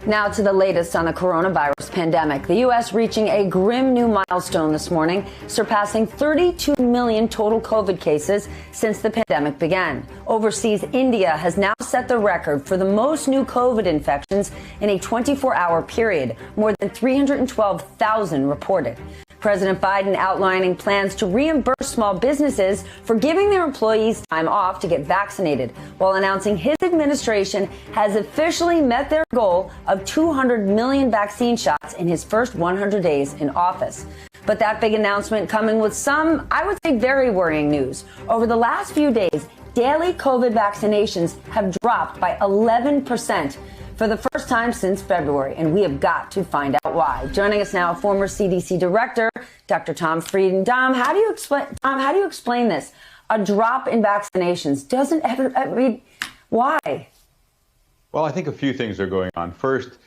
Now to the latest on the coronavirus pandemic. The U.S. reaching a grim new milestone this morning, surpassing 32 million total COVID cases since the pandemic began. Overseas, India has now set the record for the most new COVID infections in a 24-hour period, more than 312,000 reported. President Biden outlining plans to reimburse small businesses for giving their employees time off to get vaccinated, while announcing his administration has officially met their goal of 200 million vaccine shots in his first 100 days in office. But that big announcement coming with some, I would say, very worrying news. Over the last few days, daily COVID vaccinations have dropped by 11%. For the first time since February, and we have got to find out why. Joining us now, former CDC Director Dr. Tom Frieden. Tom, how do you explain this? A drop in vaccinations doesn't ever. I mean, why? Well, I think a few things are going on. First,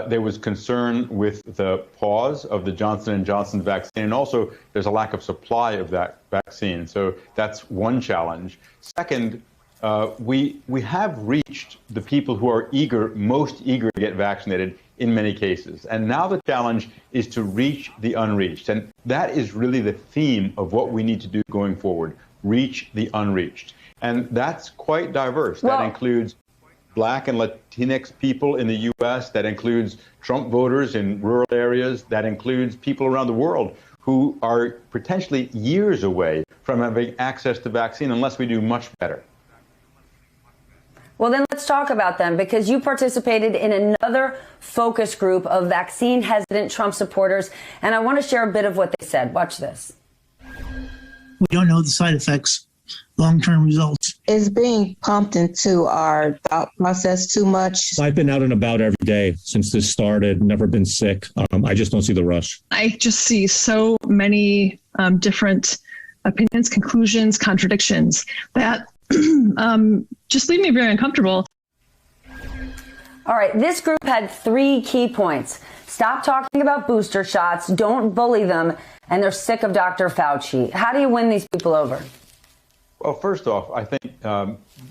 there was concern with the pause of the Johnson & Johnson vaccine, and also there's a lack of supply of that vaccine. So that's one challenge. Second, we have reached the people who are most eager to get vaccinated in many cases. And now the challenge is to reach the unreached. And that is really the theme of what we need to do going forward, reach the unreached. And that's quite diverse. That includes Black and Latinx people in the U.S., that includes Trump voters in rural areas, that includes people around the world who are potentially years away from having access to vaccine unless we do much better. Well, then let's talk about them, because you participated in another focus group of vaccine hesitant Trump supporters, and I want to share a bit of what they said. Watch this. We don't know the side effects, long-term results. It's being pumped into our thought process too much. I've been out and about every day since this started, never been sick. I just don't see the rush. I just see so many different opinions, conclusions, contradictions that just leave me very uncomfortable. All right, this group had 3 key points. Stop talking about booster shots, don't bully them, and they're sick of Dr. Fauci. How do you win these people over? Well, first off, I think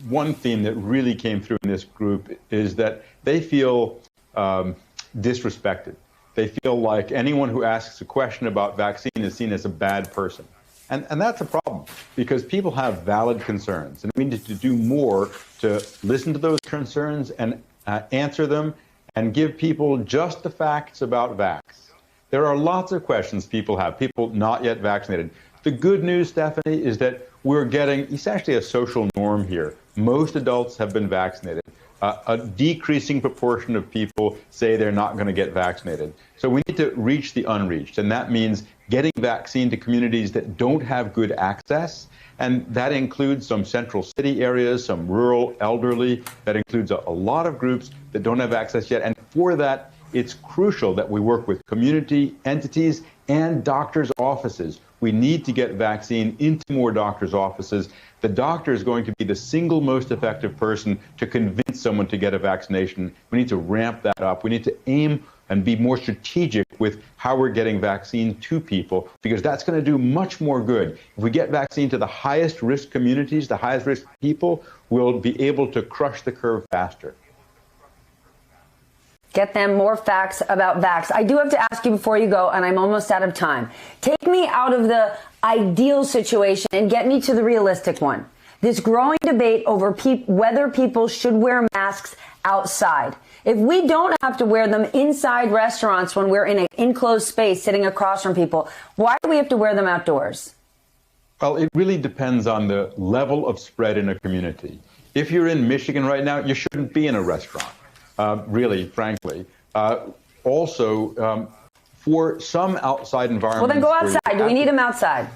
one theme that really came through in this group is that they feel disrespected. They feel like anyone who asks a question about vaccine is seen as a bad person. And that's a problem, because people have valid concerns, and we need to do more to listen to those concerns and answer them and give people just the facts about vax. There are lots of questions people have, people not yet vaccinated. The good news, Stephanie, is that we're getting essentially a social norm here. Most adults have been vaccinated. A decreasing proportion of people say they're not going to get vaccinated. So we need to reach the unreached, and that means getting vaccine to communities that don't have good access, and that includes some central city areas, some rural elderly, that includes a lot of groups that don't have access yet. And for that, it's crucial that we work with community entities and doctors' offices. We need to get vaccine into more doctors' offices. The doctor is going to be the single most effective person to convince someone to get a vaccination. We need to ramp that up. We need to aim and be more strategic with how we're getting vaccine to people, because that's going to do much more good. If we get vaccine to the highest risk communities, the highest risk people, we'll be able to crush the curve faster. Get them more facts about vax. I do have to ask you before you go, and I'm almost out of time. Take me out of the ideal situation and get me to the realistic one. This growing debate over whether people should wear masks outside. If we don't have to wear them inside restaurants when we're in an enclosed space sitting across from people, why do we have to wear them outdoors? Well, it really depends on the level of spread in a community. If you're in Michigan right now, you shouldn't be in a restaurant. Really, frankly. Also, for some outside environments... Well, then go outside. Do we need them outside?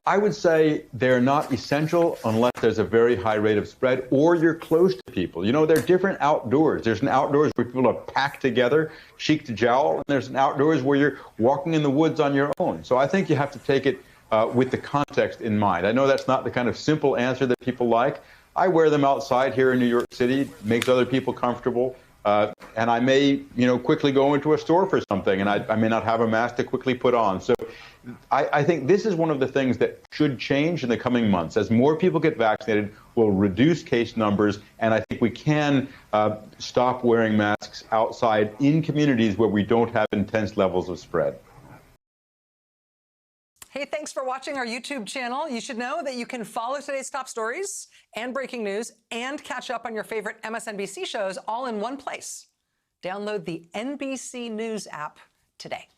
I would say they're not essential unless there's a very high rate of spread or you're close to people. You know, there are different outdoors. There's an outdoors where people are packed together, cheek to jowl, and there's an outdoors where you're walking in the woods on your own. So I think you have to take it with the context in mind. I know that's not the kind of simple answer that people like. I wear them outside here in New York City. It makes other people comfortable. and I may, quickly go into a store for something, and I may not have a mask to quickly put on. So I think this is one of the things that should change in the coming months. As more people get vaccinated, we'll reduce case numbers, and I think we can stop wearing masks outside in communities where we don't have intense levels of spread. Hey, thanks for watching our YouTube channel. You should know that you can follow today's top stories and breaking news and catch up on your favorite MSNBC shows all in one place. Download the NBC News app today.